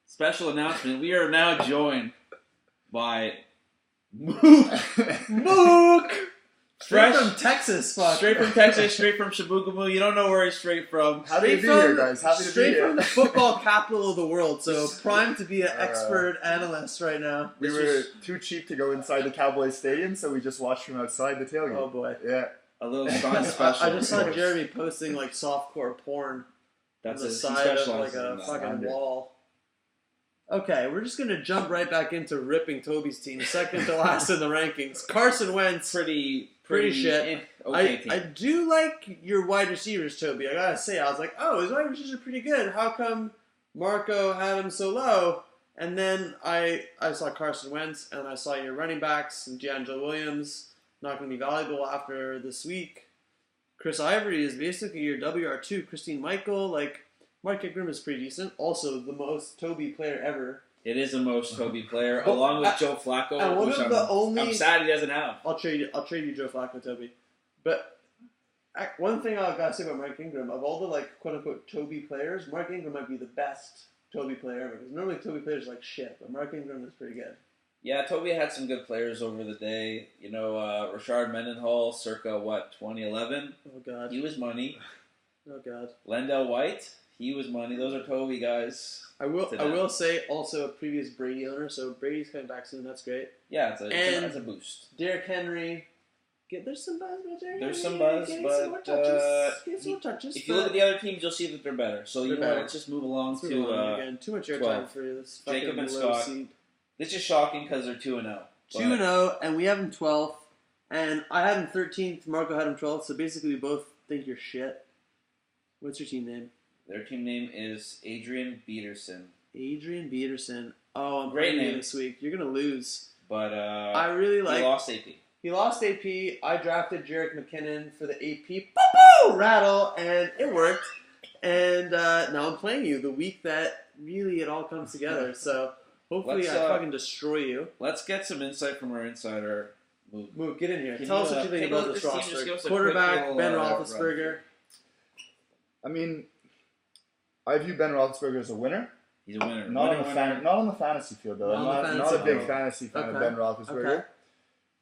Special announcement. We are now joined by Mook. Mook! Fresh from Texas, fuck. Straight from Texas, straight from Shabugamu. You don't know where he's straight from. Happy to be here, guys. Happy to be Straight here. from the football capital of the world, so primed to be an expert analyst right now. We were too cheap to go inside the Cowboys Stadium, so we just watched from outside the tailgate. Oh boy. Yeah. A little Sean special. I just saw Jeremy posting like softcore porn That's on the he side of specializes like a in that. fucking wall. Okay, we're just gonna jump right back into ripping Toby's team, second to last in the rankings. Carson Wentz, pretty shit. Okay team. I do like your wide receivers, Toby. I gotta say, I was like, oh, his wide receivers are pretty good. How come Marco had him so low? And then I saw Carson Wentz, and I saw your running backs, and D'Angelo Williams not going to be valuable after this week. Chris Ivory is basically your WR2. Christine Michael, like, Mark Ingram is pretty decent. Also, the most Toby player ever. It is the most Toby player, along with Joe Flacco, and one which of the only... I'm sad he doesn't have. I'll trade you Joe Flacco, Toby. But one thing I gotta say about Mark Ingram, of all the like quote unquote Toby players, Mark Ingram might be the best Toby player ever. Because normally Toby players are like shit, but Mark Ingram is pretty good. Yeah, Toby had some good players over the day. You know, Rashard Mendenhall, circa 2011. Oh god. He was money. Oh god. Lendell White, he was money. Those are Toby guys. I will say also a previous Brady owner, so Brady's coming back soon. That's great. Yeah, it's a boost. Derrick Henry. There's some buzz about Derrick Henry. There's some buzz, but if you look at the other teams, you'll see that they're better. So you know, let's just move along again. Too much airtime for this. Jacob and Scott. Seed. This is shocking because they're 2-0. 2-0, and we have him 12th, and I had him 13th. Marco had him 12th. So basically, we both think you're shit. What's your team name? Their team name is Adrian Peterson. Adrian Peterson. Oh, I'm great playing name this week. You're gonna lose. But I really like. He lost AP. He lost AP. I drafted Jerick McKinnon for the AP boo-boo rattle, and it worked. And now I'm playing you the week that really it all comes together. So hopefully I fucking destroy you. Let's get some insight from our insider. Move, get in here. Tell us what you think about this roster. Quarterback, Ben Roethlisberger. I mean, I view Ben Roethlisberger as a winner. He's a winner. Not on the fantasy field, though. I'm not a big fantasy fan of Ben Roethlisberger. Okay.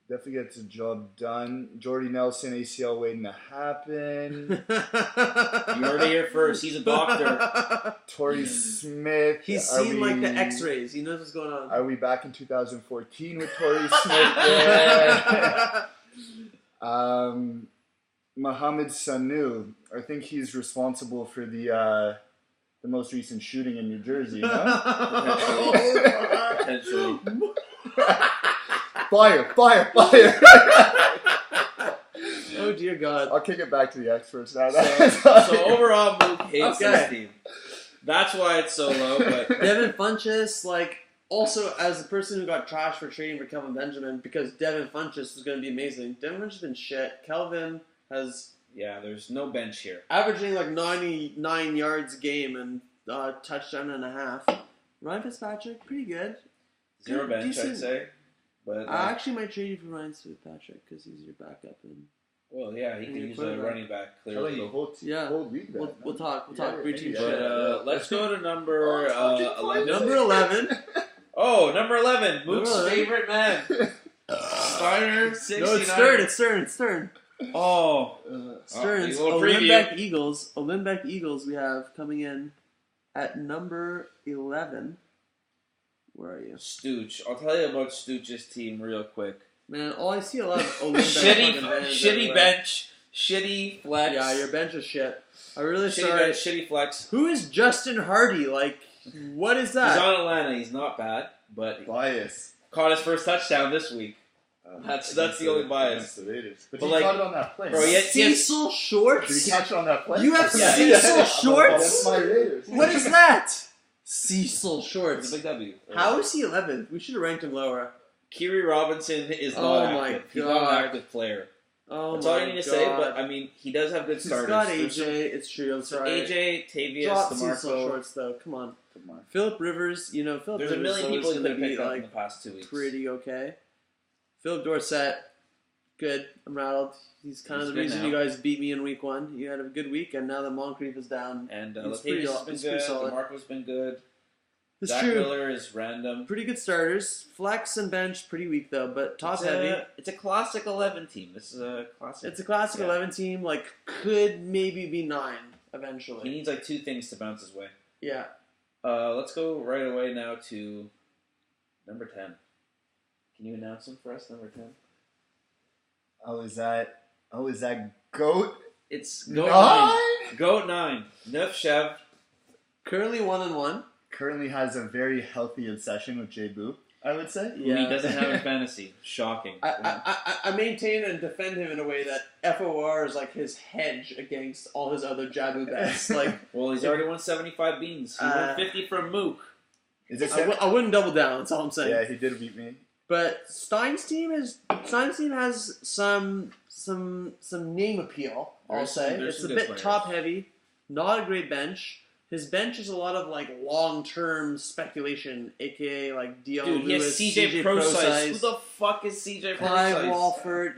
Definitely gets the job done. Jordy Nelson, ACL waiting to happen. You heard it here first. He's a doctor. Torrey Smith. He's seen like the X-rays. He knows what's going on. Are we back in 2014 with Torrey Smith? Yeah. Mohamed Sanu. I think he's responsible for the most recent shooting in New Jersey. No? Potentially. Fire! Oh dear God! I'll kick it back to the experts now. So overall, Mook hates this team. That's why it's so low. But Devin Funchess, like, also as the person who got trashed for trading for Kelvin Benjamin, because Devin Funchess is going to be amazing. Devin Funchess has been shit. Kelvin has there's no bench here. Averaging like 99 yards a game and touchdown and a half. Ryan Fitzpatrick, pretty good. Zero bench, decent. I'd say. But I actually might trade you for Ryan Fitzpatrick because he's your backup. Well, yeah, he can use a running back clearly. Whole league we'll talk. Green team shit. Let's go to number 11. Number 11. Oh, number 11. Mook's favorite man. Steiner, 69. No, it's Stern. Oh. Stern's Olympic Eagles. Olympic Eagles we have coming in at number 11. Where are you? Stooch. I'll tell you about Stooch's team real quick. Man, all I see a lot of Olympic shitty bench, shitty flex. Yeah, your bench is shit. I really shitty sorry. bench, shitty flex. Who is Justin Hardy? Like, what is that? He's on Atlanta. He's not bad, but bias. Caught his first touchdown this week. That's the only bias. But he caught it on that play. Bro, Cecil Shorts? Did he catch it on that play? You have Cecil Shorts? That's my Raiders. What is that? Cecil Shorts. It's a big W. How is he 11th? We should have ranked him lower. Kiri Robinson is not active. He's not an active player. That's all you need to say, but I mean, he does have good starters. He's got AJ, it's true, I'm sorry. AJ, Tavius, Drop DeMarco. Cecil Shorts, though, come on. Phillip Rivers, Phillip There's Rivers a million people is who going could to have be, picked up like, in the past 2 weeks. pretty okay. Philip Dorsett, good. I'm rattled. He's kind of the reason you guys beat me in week 1. You had a good week, and now that Moncrief is down. And it's Latavius has been good. solid. DeMarco's been good. It's Zach true. Miller is random. Pretty good starters. Flex and bench, pretty weak though, but top heavy. It's a classic 11 team. This is a classic. It's a classic 11 team. Like, could maybe be 9 eventually. He needs like 2 things to bounce his way. Yeah. Let's go right away now to number 10. Can you announce him for us, number 10? Oh, is that GOAT? It's GOAT 9. GOAT 9. Neuf Chev. Currently 1-1. Currently has a very healthy obsession with Jay Boo, I would say. Who he doesn't have in fantasy. Shocking. I maintain and defend him in a way that FOR is like his hedge against all his other Jabu bets. Like, well, he's already won 75 beans. He won 50 from Mook. I wouldn't double down. That's all I'm saying. Yeah, he did beat me. But Stein's team has some name appeal. I'll say it's a bit top heavy. Not a great bench. His bench is a lot of like long-term speculation, aka like Dion Dude, Lewis, he has CJ Pro-Size. Who the fuck is CJ Pro-Size? Clive Walford,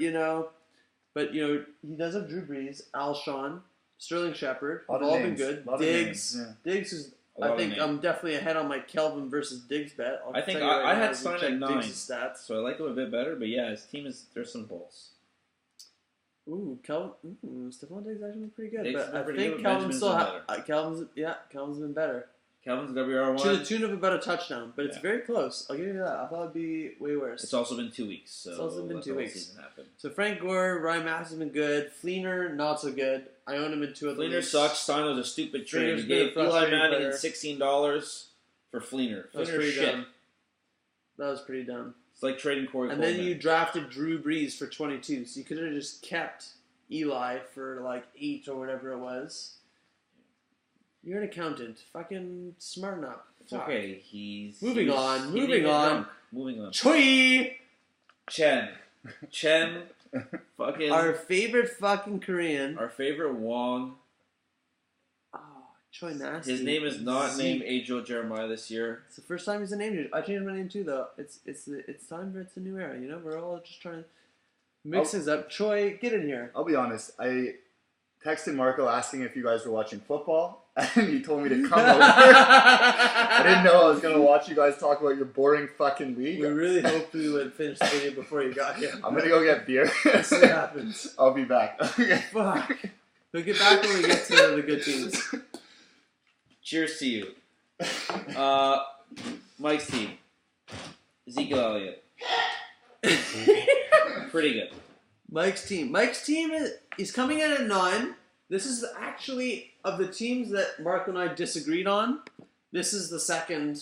But, he does have Drew Brees, Alshon, Sterling Shepard, who've all been good. Diggs. Diggs is, I think I'm definitely ahead on my Kelvin versus Diggs bet. I think I had Stein at 9, stats. So I like him a bit better. But yeah, his team there's some holes. Ooh, Stephon Diggs actually been pretty good. Diggs but I think Kelvin still Kelvin's been better. Kelvin's WR1. To the tune of about a touchdown, but it's very close. I'll give you that. I thought it'd be way worse. It's also been 2 weeks. So it's also been 2 weeks. Season happened. So Frank Gore, Ryan Mathis has been good. Fleener, not so good. I own him in 2 other leagues. Fleener sucks. Stein was a stupid trade. He gave Eli Manning $16 for Fleener. Fleener shit. Dumb. That was pretty dumb. It's like trading Corey Coleman. And then you drafted Drew Brees for 22, so you could have just kept Eli for like 8 or whatever it was. You're an accountant. Fucking smarten up. It's okay. Moving on. Choi! Chen. Fucking. Our favorite fucking Korean. Our favorite Wong. Oh, Choi Nasty. His name is not named Adriel Jeremiah this year. It's the first time he's a name. I changed my name too, though. It's time for it's a new era. We're all just trying to mix things up. Choi, get in here. I'll be honest. I texted Marco asking if you guys were watching football, and he told me to come over. I didn't know I was going to watch you guys talk about your boring fucking league. We really hoped we would finish the video before you got here. I'm going to go get beer. Let's see what happens. I'll be back. Fuck. We'll get back when we get to the good teams. Cheers to you. Mike's team. Ezekiel Elliott. Pretty good. Mike's team is coming in at 9. This is actually, of the teams that Mark and I disagreed on, this is the second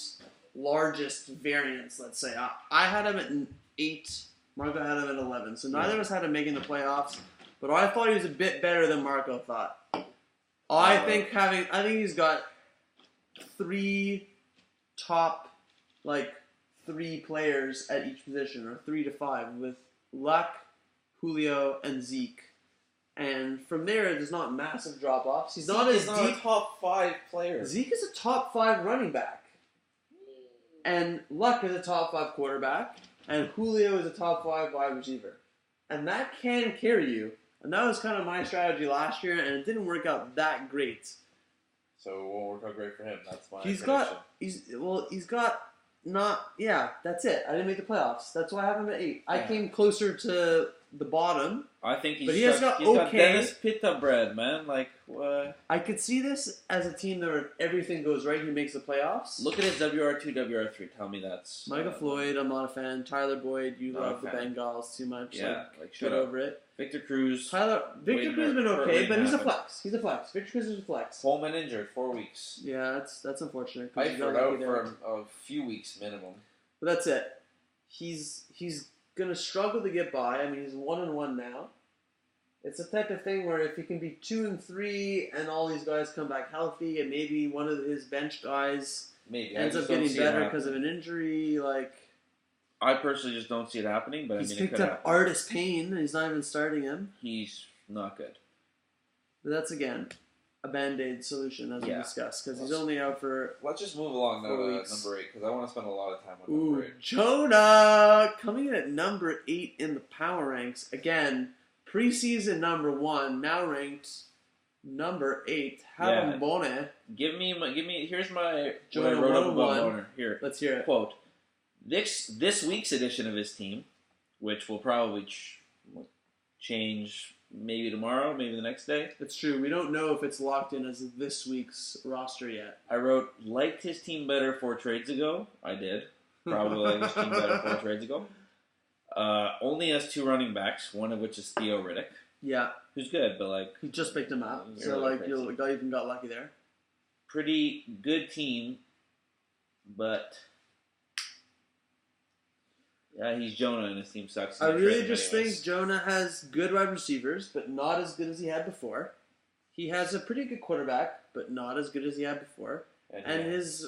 largest variance, let's say. I had him at 8, Marco had him at 11. So neither of us had him making the playoffs, but I thought he was a bit better than Marco thought. I think he's got 3 top, 3 players at each position, or 3 to 5, with Luck, Julio, and Zeke. And from there's not massive drop-offs. He's not a top 5 player. Zeke is a top 5 running back. And Luck is a top 5 quarterback. And Julio is a top 5 wide receiver. And that can carry you. And that was kind of my strategy last year, and it didn't work out that great. So it won't work out great for him. That's my that's it. I didn't make the playoffs. That's why I have him at 8. I came closer to the bottom. I think he's got Dennis Pitta bread, man. What? I could see this as a team that if everything goes right, he makes the playoffs. Look at his WR2, WR3. Tell me that's... Michael Floyd, I'm not a fan. Tyler Boyd, you love the Bengals too much. Yeah, get over it. Victor Cruz. Victor Cruz has been okay, but he's a flex. Victor Cruz is a flex. Coleman injured 4 weeks. Yeah, that's unfortunate. Eifert out for a few weeks minimum. But that's it. He's gonna struggle to get by. I mean, he's 1-1 now. It's the type of thing where if he can be 2-3 and all these guys come back healthy, and maybe one of his bench guys ends up getting better because of an injury, I personally just don't see it happening, but he's picked up Artis Payne, and he's not even starting him. He's not good. But that's, again, a Band-Aid solution, as we discussed, because he's only out for... Let's just move along now to number 8, because I want to spend a lot of time on number 8. Jonah! Coming in at number 8 in the power ranks. Again, preseason number 1, now ranked number 8, Hambone. Give me. Here's my. Jonah what I wrote 101. about Boner. Here, Let's hear it. Quote: This week's edition of his team, which will probably change maybe tomorrow, maybe the next day. That's true. We don't know if it's locked in as this week's roster yet. I wrote, liked his team better 4 trades ago. I did. Probably liked his team better 4 trades ago. Only has 2 running backs, one of which is Theo Riddick. Yeah. Who's good, but like... He just picked him up. So you even got lucky there. Pretty good team, but... Yeah, he's Jonah and his team sucks. I really just think Jonah has good wide receivers, but not as good as he had before. He has a pretty good quarterback, but not as good as he had before. And his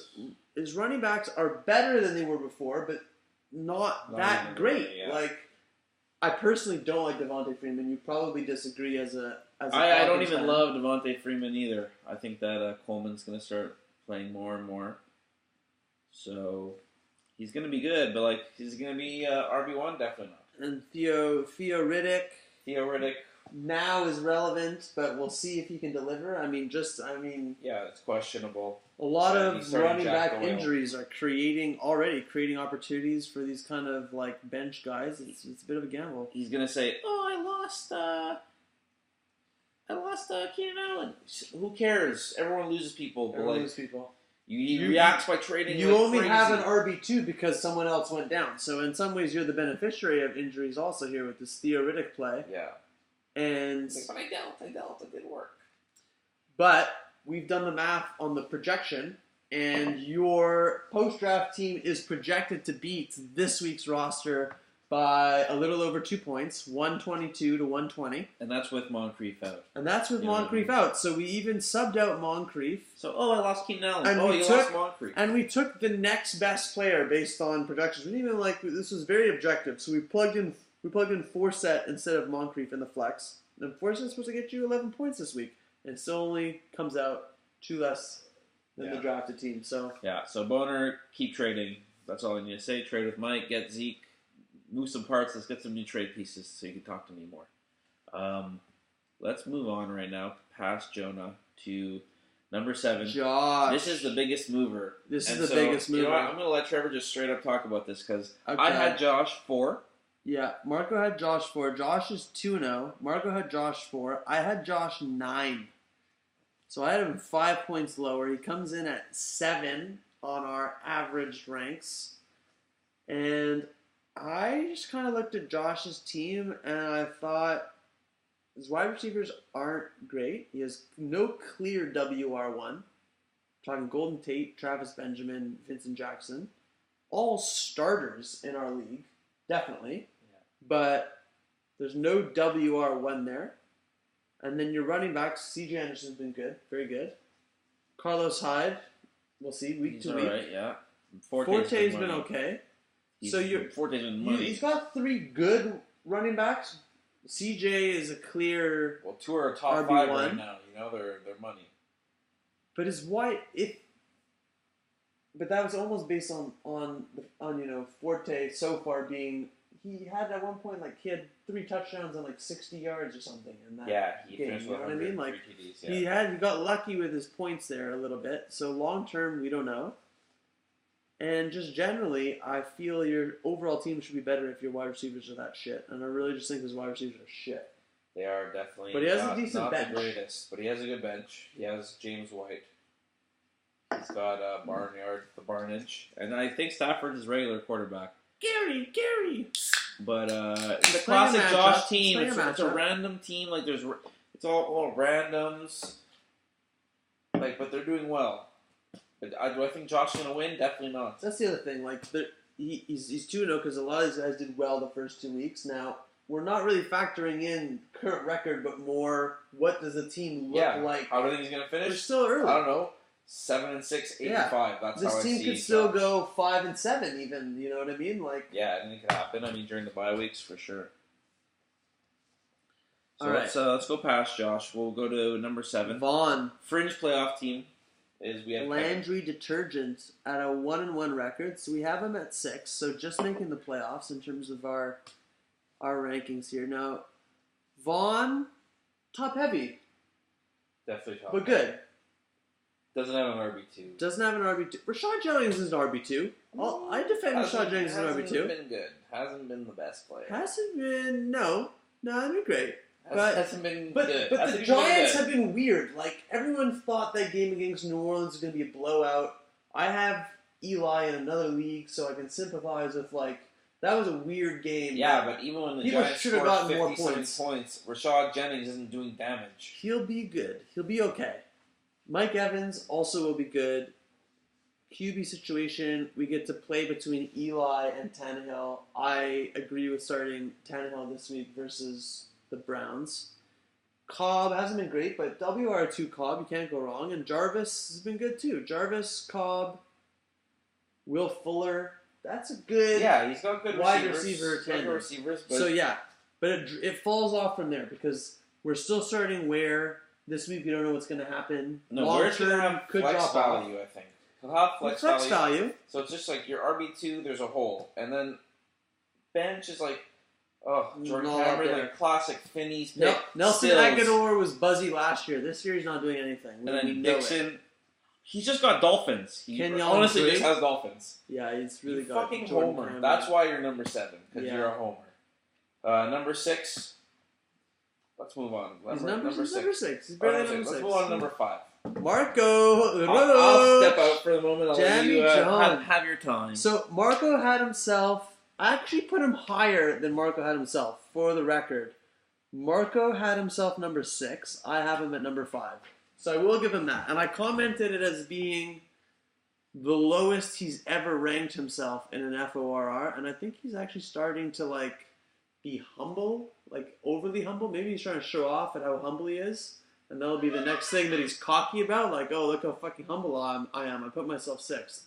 running backs are better than they were before, but not that great. Really, yeah. Like, I personally don't like Devontae Freeman. You probably disagree as a I don't even love Devontae Freeman either. I think that Coleman's going to start playing more and more. So... He's going to be good, but like he's going to be RB1, definitely not. And Theo Riddick. Theo Riddick now is relevant, but we'll see if he can deliver. Yeah, it's questionable. A lot of running back injuries are creating opportunities for these kind of like bench guys. It's a bit of a gamble. He's going to say, "Oh, I lost Keenan Allen." Who cares? Everyone loses people. Everyone loses people. He reacts by trading. You only have an RB2 because someone else went down. So in some ways, you're the beneficiary of injuries also here with this Theo Riddick play. Yeah. And but I dealt. It didn't work. But we've done the math on the projection, and your post-draft team is projected to beat this week's roster by a little over 2 points, 122 to 120. And that's with Moncrief out. out. So we even subbed out Moncrief. So, I lost Keenan Allen. Lost Moncrief. And we took the next best player based on projections. We didn't even this was very objective. So we plugged in Forsett instead of Moncrief in the flex. And Forsett's supposed to get you 11 points this week. And it still only comes out 2 less than the drafted team. So Boner, keep trading. That's all I need to say. Trade with Mike, get Zeke. Move some parts. Let's get some new trade pieces so you can talk to me more. Let's move on right now past Jonah to number 7. Josh. This is the biggest mover. This is the biggest mover. You know what? I'm going to let Trevor just straight up talk about this because I had Josh 4. Yeah, Marco had Josh 4. Josh is 2-0. Marco had Josh 4. I had Josh 9. So I had him 5 points lower. He comes in at 7 on our average ranks. And I just kind of looked at Josh's team and I thought his wide receivers aren't great. He has no clear WR1. I'm talking Golden Tate, Travis Benjamin, Vincent Jackson. All starters in our league, definitely. Yeah. But there's no WR1 there. And then your running backs, C.J. Anderson's been good, very good. Carlos Hyde, we'll see, week to week. All right, yeah. Forte's been okay. Forte's been money. He's got 3 good running backs. CJ is a clear 2 are top RB1. 5 right now. You know they're money. But but that was almost based on Forte so far being. He had at one point he had 3 touchdowns and 60 yards or something in that he game. finished You know what I mean? TDs, yeah. He got lucky with his points there a little bit. So long term, we don't know. And just generally, I feel your overall team should be better if your wide receivers are that shit. And I really just think his wide receivers are shit. They are definitely. But he has a decent bench. Not the greatest, but he has a good bench. He has James White. He's got Barnyard, the Barnage, and I think Stafford is regular quarterback. Gary. But the classic Josh team. It's a random team. It's all randoms. But they're doing well. Do I think Josh is going to win? Definitely not. That's the other thing. He's 2-0 because a lot of these guys did well the first 2 weeks. Now, we're not really factoring in current record, but more what does the team look like. How do you think he's going to finish? We're still early. I don't know. 7-6, 8-5. That's this how I see it. This team could still go 5-7 even. You know what I mean? Yeah, anything could happen. During the bye weeks, for sure. So let's go past Josh. We'll go to number 7. Vaughn. Fringe playoff team. We have Landry Detergent at a 1-1 record, so we have him at 6. So just making the playoffs in terms of our rankings here. Now, Vaughn, top heavy. Definitely top but 10. good. Doesn't have an RB2. Doesn't have an RB2. Rashad Jennings is an RB2. I defend Rashad Jennings as an RB2. Hasn't been good. Hasn't been the best player. Hasn't been, no, hasn't been great. Hasn't been good. But the Giants have been weird. Like, everyone thought that game against New Orleans was going to be a blowout. I have Eli in another league, so I can sympathize with, like, that was a weird game. Yeah, but even when the people Giants should have scored gotten more 57 points, Rashad Jennings isn't doing damage. He'll be good. He'll be okay. Mike Evans also will be good. QB situation, we get to play between Eli and Tannehill. I agree with starting Tannehill this week versus the Browns. Cobb hasn't been great, but WR2 Cobb, you can't go wrong. And Jarvis has been good too. Jarvis, Cobb, Will Fuller. That's a good he's got good wide receivers. receiver. But it falls off from there because we're still starting Ware. This week we don't know what's going to happen. No, Ware's going to have flex value, I think. He'll have flex value. So it's just like your RB2, there's a hole. And then bench is like, Jordan Cameron, like classic Finney's pick. Nelson Aguilar was buzzy last year. This year he's not doing anything. And then Dixon, he's just got Dolphins. He honestly just has Dolphins. Yeah, he's really got fucking homer. Cameron. That's why you're number 7, because you're a homer. Number 6. Let's move on. Number 6. He's barely number 6. Let's move on to number 5. Marco. I'll step out for the moment. I'll let you have your time. So Marco had himself. I actually put him higher than Marco had himself. For the record, Marco had himself number 6. I have him at number 5. So I will give him that. And I commented it as being the lowest he's ever ranked himself in an FORR. And I think he's actually starting to be humble, overly humble. Maybe he's trying to show off at how humble he is. And that'll be the next thing that he's cocky about. Look how fucking humble I am. I put myself 6th.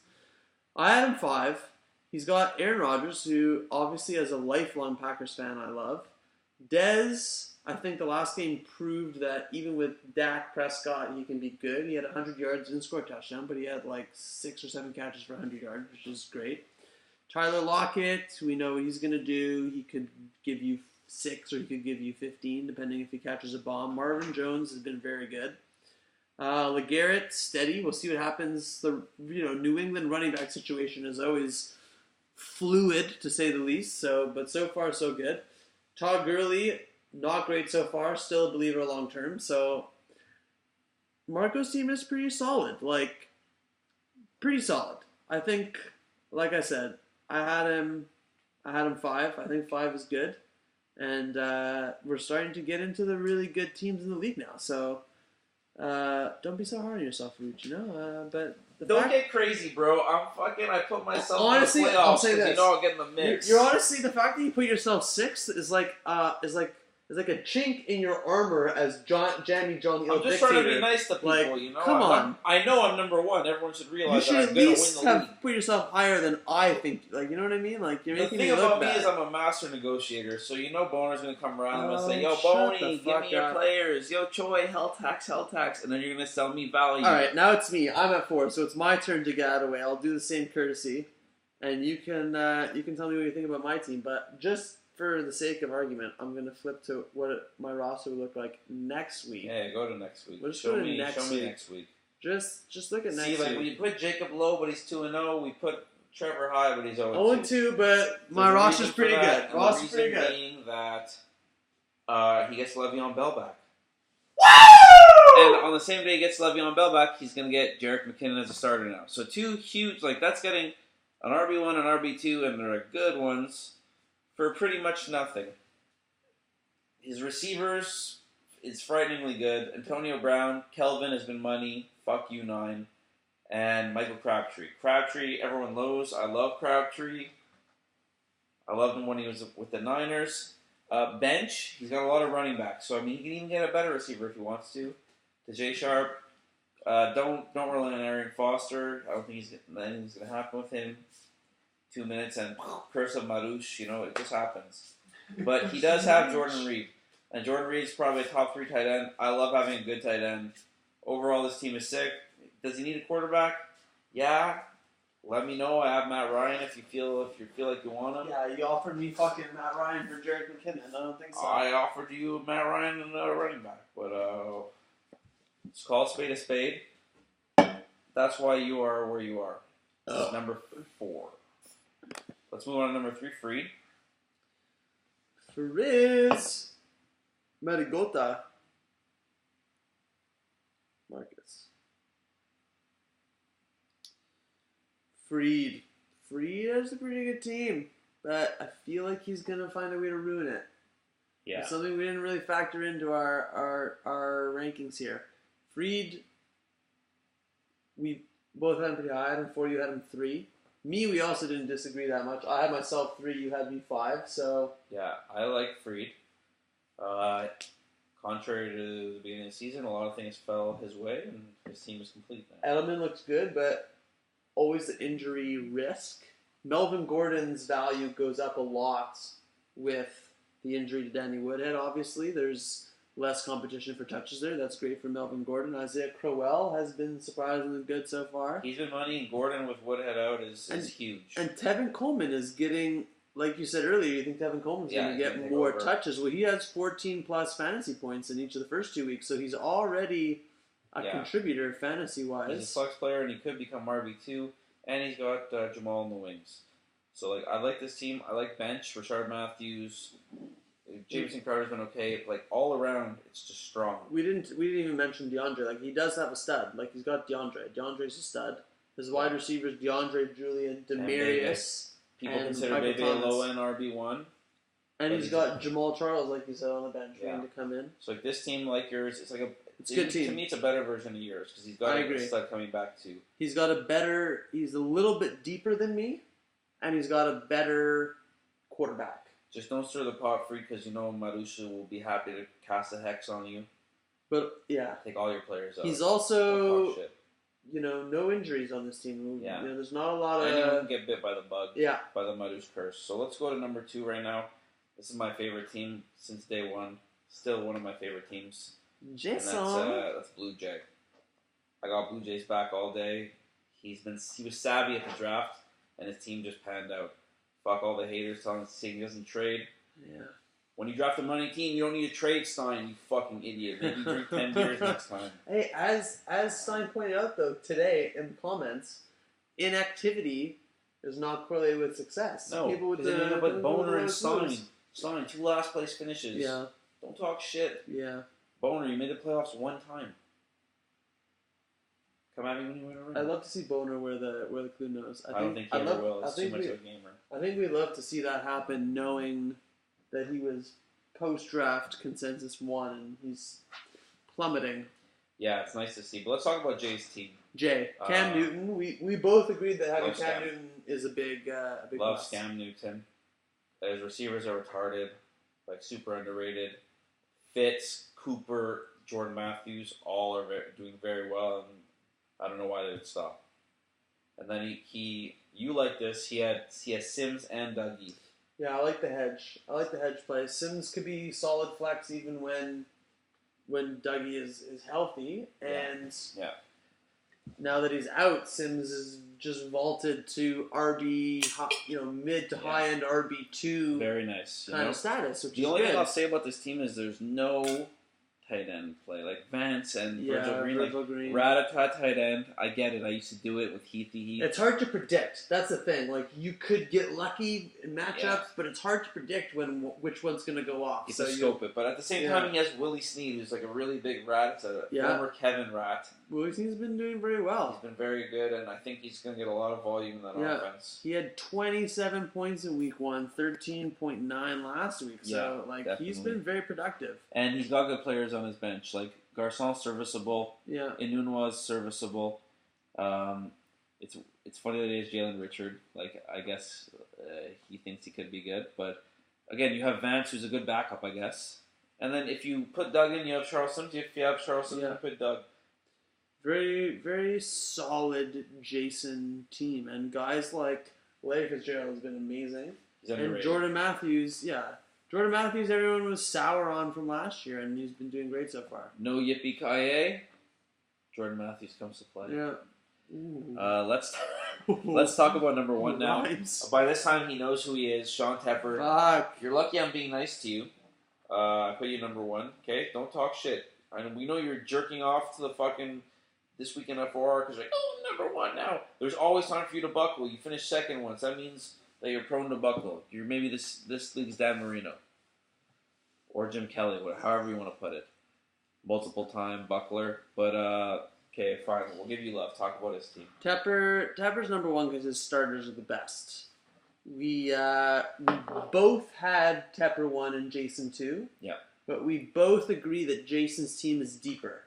I had him 5. He's got Aaron Rodgers, who obviously as a lifelong Packers fan I love. Dez, I think the last game proved that even with Dak Prescott, he can be good. He had 100 yards, didn't score a touchdown, but he had 6 or 7 catches for 100 yards, which is great. Tyler Lockett, we know what he's going to do. He could give you 6 or he could give you 15, depending if he catches a bomb. Marvin Jones has been very good. LeGarrette, steady. We'll see what happens. The New England running back situation is always fluid, to say the least. But so far, so good. Todd Gurley, not great so far. Still a believer long term. So Marco's team is pretty solid. Pretty solid. I think, like I said, I had him 5. I think 5 is good. And we're starting to get into the really good teams in the league now. So don't be so hard on yourself, Ruch, but don't get crazy, bro. I put myself honestly, in the playoffs I'll say this. I'll get in the mix. You're honestly, the fact that you put yourself 6th is like a chink in your armor as Jammy John the I'm just trying to be nice to people, Come on. I know I'm number 1. Everyone should realize you should that I'm going to win the league. Put yourself higher than I think. You know what I mean? You're making me look bad. The thing about me is I'm a master negotiator, so Boner's going to come around and going to say, yo, Boney, give me your players. Yo, Choi, hell tax. And then you're going to sell me value. All right, now it's me. I'm at 4, so it's my turn to get out of the way. I'll do the same courtesy, and you can tell me what you think about my team. But just for the sake of argument, I'm going to flip to what my roster would look like next week. Yeah, go to next week. We'll show me next week. Just look at next week. We put Jacob low, but he's 2-0. We put Trevor high, but he's 0-2. 0-2, but my roster's pretty good. Roster's pretty good. Being that he gets Le'Veon Bell back. Woo! And on the same day he gets Le'Veon Bell back, he's going to get Jerick McKinnon as a starter now. So 2 huge, that's getting an RB1 and RB2, and they're good ones, for pretty much nothing. His receivers is frighteningly good. Antonio Brown, Kelvin has been money. Fuck you, 9. And Michael Crabtree. Crabtree, everyone knows. I love Crabtree. I loved him when he was with the Niners. Bench, he's got a lot of running backs. So, he can even get a better receiver if he wants to. To Jay Sharp. Don't rely on Arian Foster. I don't think anything's going to happen with him. 2 minutes and curse of Marouche, it just happens. But he does have Jordan Reed. And Jordan Reed's probably a top 3 tight end. I love having a good tight end. Overall, this team is sick. Does he need a quarterback? Yeah. Let me know. I have Matt Ryan if you feel like you want him. Yeah, you offered me fucking Matt Ryan for Jerick McKinnon. I don't think so. I offered you Matt Ryan and a running back. But, Just call a spade a spade. That's why you are where you are. Number 4. Let's move on to number 3, Freed. Frizz. Marigota. Marcus. Freed. Freed has a pretty good team, but I feel like he's going to find a way to ruin it. Yeah. It's something we didn't really factor into our rankings here. Freed, we both had him pretty high. I had him 4, you had him 3. Me, we also didn't disagree that much. I had myself 3, you had me 5, so... Yeah, I like Freed. Contrary to the beginning of the season, a lot of things fell his way, and his team was complete now. Edelman looks good, but always the injury risk. Melvin Gordon's value goes up a lot with the injury to Danny Woodhead, obviously. There's less competition for touches there. That's great for Melvin Gordon. Isaiah Crowell has been surprisingly good so far. He's been money, and Gordon with Woodhead out is huge. And Tevin Coleman is getting, like you said earlier, you think Tevin Coleman's going to get more touches. Well, he has 14-plus fantasy points in each of the first 2 weeks, so he's already a contributor fantasy-wise. He's a flex player, and he could become RB2, and he's got Jamal in the wings. So, I like this team. I like bench. Rashard Matthews, Jameson Carter's been okay. All around, it's just strong. We didn't even mention DeAndre. He does have a stud. He's got DeAndre. DeAndre's a stud. His wide receivers, DeAndre, Julian, Demarius. People consider Bebe a low-end RB1. And he's got Jamal Charles, like you said, on the bench, waiting to come in. So, this team, like yours, it's a good team. To me, it's a better version of yours, because he's got a stud coming back, too. He's a little bit deeper than me, and he's got a better quarterback. Just don't stir the pot free, because you know Marusha will be happy to cast a hex on you. But, yeah. Take all your players out. He's also... no injuries on this team. Yeah. There's not a lot of... Anyone can get bit by the bug. Yeah. By the Madus curse. So let's go to number 2 right now. This is my favorite team since day one. Still one of my favorite teams. Jason. And that's Blue Jay. I got Blue Jays back all day. He was savvy at the draft, and his team just panned out. Fuck all the haters telling us he doesn't trade. Yeah. When you draft a money team, you don't need a trade, Stein, you fucking idiot. Maybe drink 10 beers next time. Hey, as Stein pointed out, though, today in the comments, inactivity is not correlated with success. No, people with but Boner and Stein, 2 last place finishes. Yeah. Don't talk shit. Yeah. Boner, you made the playoffs 1 time. Come at me when you win a ring. I'd love to see Boner wear the clue nose. I don't think he ever will. It's too much of a gamer. I think we'd love to see that happen, knowing that he was post-draft consensus 1 and he's plummeting. Yeah, it's nice to see. But let's talk about Jay's team. Cam Newton. We both agreed that having Cam Newton is a big love loss. Cam Newton. His receivers are retarded, super underrated. Fitz, Cooper, Jordan Matthews, all are doing very well, and I don't know why they would stop. And then you like this. He has Sims and Dougie. Yeah, I like the hedge. I like the hedge play. Sims could be solid flex even when Dougie is healthy, and now that he's out, Sims is just vaulted to RB, mid to high end RB2. Very nice. Kind of status. Which the only thing I'll say about this team is there's no tight end play Vance and Virgil Green. Rat-a-tat tight end. I get it. I used to do it with Heath. It's hard to predict. That's the thing. You could get lucky in matchups, but it's hard to predict which one's going to go off. You can scope it. But at the same time, he has Willie Snead, who's a really big rat. It's a former Kevin rat. Willie Snead's been doing very well. He's been very good, and I think he's going to get a lot of volume in that offense. He had 27 points in week 1, 13.9 last week. So, he's been very productive. And he's got good players on his bench. Garçon serviceable. Yeah. Inunwa serviceable. It's funny that he has Jalen Richard. I guess he thinks he could be good. But, again, you have Vance, who's a good backup, I guess. And then if you put Doug in, you have Charles Sims. If you have Charles Sims, you put Doug. Very, very solid Jason team. And guys like Larry Fitzgerald has been amazing. And Jordan Matthews, Jordan Matthews, everyone was sour on from last year, and he's been doing great so far. No yippee-ki-yay. Jordan Matthews comes to play. Yeah. Let's talk about number 1 now. Rhymes. By this time, he knows who he is. Sean Tepper. Fuck. You're lucky I'm being nice to you. I put you number 1. Okay? Don't talk shit. And we know you're jerking off to the fucking This Week in F4R because you're like, oh, I'm number one now. There's always time for you to buckle. You finish second once. That means that you're prone to buckle. You're maybe this league's Dan Marino. Or Jim Kelly, however you want to put it. Multiple time buckler. But, okay, fine. We'll give you love. Talk about his team. Tepper's number one because his starters are the best. We both had Tepper 1 and Jason 2. Yeah. But we both agree that Jason's team is deeper.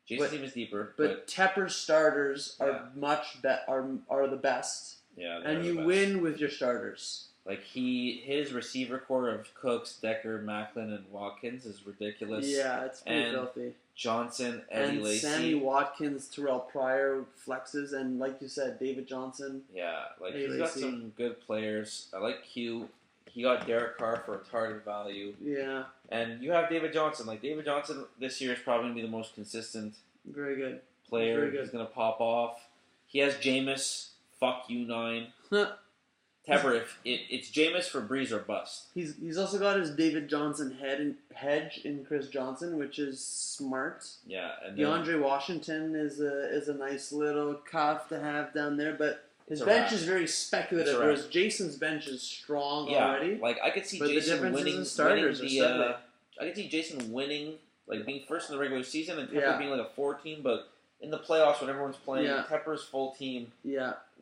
Jason's team is deeper. But Tepper's starters are are the best. Yeah, and you win with your starters. Like his receiver core of Cooks, Decker, Macklin, and Watkins is ridiculous. Yeah, it's pretty filthy. Johnson, Eddie and Lacy, Sammy Watkins, Terrell Pryor flexes, and like you said, David Johnson. Yeah, like Eddie he's got some good players. I like Q. He got Derek Carr for a target value. Yeah. And you have David Johnson. Like David Johnson this year is probably going to be the most consistent. Very good. Player. Very good. He's going to pop off. He has Jameis. Fuck you 9. Tepper, if it's Jameis for Breeze or bust. He's also got his David Johnson hedge in Chris Johnson, which is smart. Yeah, and DeAndre Washington is a nice little cuff to have down there, but his bench is very speculative, whereas Jason's bench is strong already. Like I could see but Jason winning the I could see Jason winning, like being first in the regular season, and Tepper being like a 4-team, but in the playoffs when everyone's playing, Tepper's full team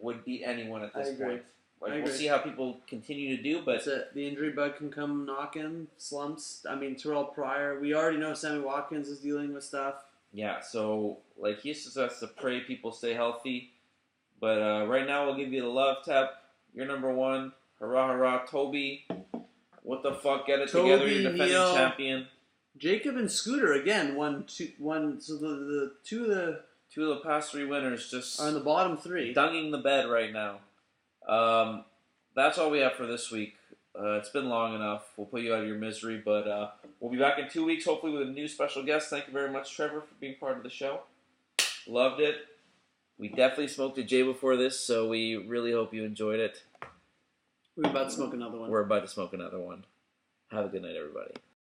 would beat anyone at this point. Like we'll see how people continue to do, but the injury bug can come knocking, slumps. I mean, Terrell Pryor. We already know Sammy Watkins is dealing with stuff. Yeah, so like he just has to pray people stay healthy. But right now, we'll give you the love, Tep. You're number one. Hurrah, hurrah, Toby. What the fuck? Get it together. You're defending champion. Jacob and Scooter again won. So the two of the past 3 winners just are in the bottom 3, dunging the bed right now. That's all we have for this week. It's been long enough. We'll put you out of your misery, but we'll be back in 2 weeks, hopefully with a new special guest. Thank you very much, Trevor, for being part of the show. Loved it. We definitely smoked a J before this, so we really hope you enjoyed it. We're about to smoke another one. We're about to smoke another one. Have a good night, everybody.